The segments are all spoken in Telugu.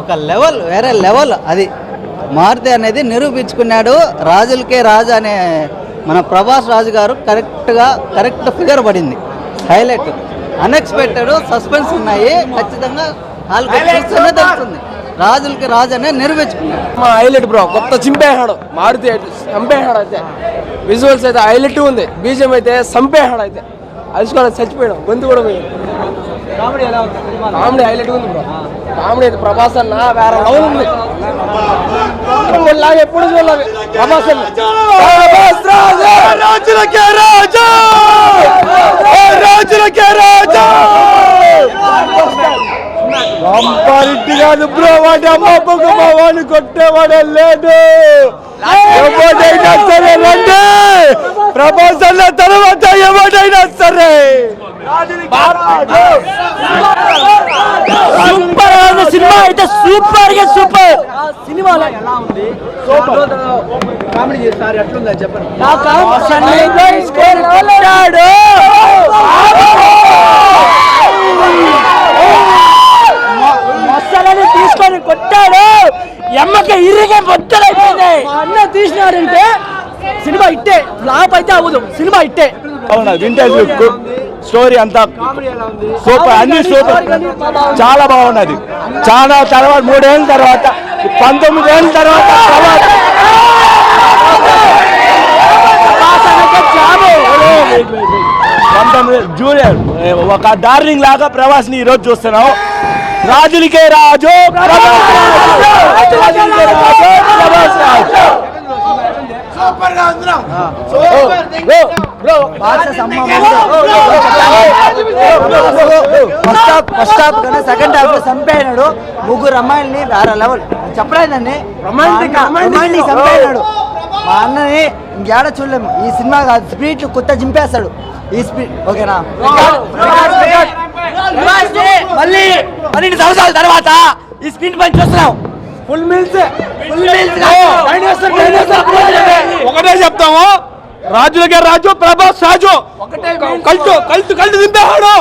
ఒక లెవెల్, వేరే లెవెల్. అది మారుతి అనేది నిరూపించుకున్నాడు. రాజులకే రాజు అనే మన ప్రభాస్ రాజు గారు కరెక్ట్ ఫిగర్ పడింది. హైలైట్, అన్ఎక్స్పెక్టెడ్, సస్పెన్స్ ఉన్నాయి. ఖచ్చితంగా తెలుస్తుంది రాజులకి రాజు అనే నిరూపించుకున్నాడు. మా హైలైట్ బ్రో, కొత్త చింపేహాడు మారుతి, చంపేహాడు. అయితే విజువల్స్ అయితే హైలైట్ ఉంది. బీజం అయితే చంపేహాడు. అయితే అలుసుకోవడం చచ్చిపోయాడు, గొంతు కూడా పోయాడు. కామెడీ హైలైట్ ఉంది బ్రో. కామెడీ అయితే ప్రభాస్ అన్న వేరే లెవెల్ ఉంది. ఎప్పుడు చూడాలి ప్రభాస్ అన్న. రాజులకే రాజు, రాజులకే రాజు. రంపారెడ్డి కాదు బ్రో, వాడి అమ్మ వాడిని కొట్టేవాడే లేదు. ఎవడైనా సరే రండి, ప్రభాస్ అన్న తర్వాత ఎవడైనా సరే. సూపర్ సినిమా అయితే, సూపర్ గా సూపర్ సినిమా. కామెడీ చేస్తారు, ఎట్లుందా చెప్పండి. మసాలాని తీసుకొని కొట్టాడు, ఎమ్మకి ఇరిగే బొత్తలైపోయింది. అన్న తీసినాడంటే సినిమా ఇట్టే, ఫ్లాప్ అయితే అవ్వదు, సినిమా ఇట్టే. అవునా, వింటేజ్ లుక్, స్టోరీ అంతా సూపర్, అన్ని సూపర్, చాలా బాగున్నది. చాలా తర్వాత 3 ఏళ్ళ తర్వాత, 19 ఏళ్ళ తర్వాత జూనియర్ ఒక డార్లింగ్ లాగా ప్రభాస్ ని ఈరోజు చూస్తున్నాం. రాజులకే రాజు, ఫస్ట్ హాఫ్ కన్నా సెకండ్ హాఫ్ లో చంపేనాడు. 3 అమ్మాయిల్ని వేరే లెవెల్ చెప్పలేదండి. రొమాంటిక్ చంపేనాడు. మా అన్నని ఇంకేడ చూడలేము. ఈ సినిమా కాదు, స్పీడ్ కొత్త చింపేస్తాడు. ఈ స్పీడ్ ఓకేనా. మళ్ళీ 12 సంవత్సరాల తర్వాత ఈ స్పీడ్ పని చూస్తున్నాం. ఫుల్ మీల్స్ ఒకటే చెప్తాము, రాజులకే రాజు, ప్రభాస్ రాజు. కల్టు దింపేవాడు.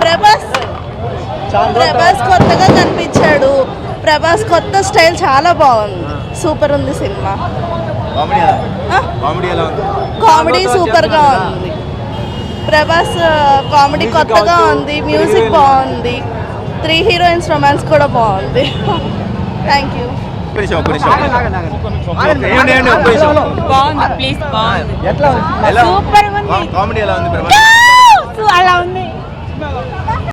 ప్రభాస్ కొత్తగా కనిపించాడు. ప్రభాస్ కొత్త స్టైల్ చాలా బాగుంది, సూపర్ ఉంది సినిమా. కామెడీ సూపర్ గా ఉంది. ప్రభాస్ కామెడీ కొత్తగా ఉంది, మ్యూజిక్ బాగుంది, 3 హీరోయిన్స్ రొమాన్స్ కూడా బాగుంది. Thank you. అలా ఉంది.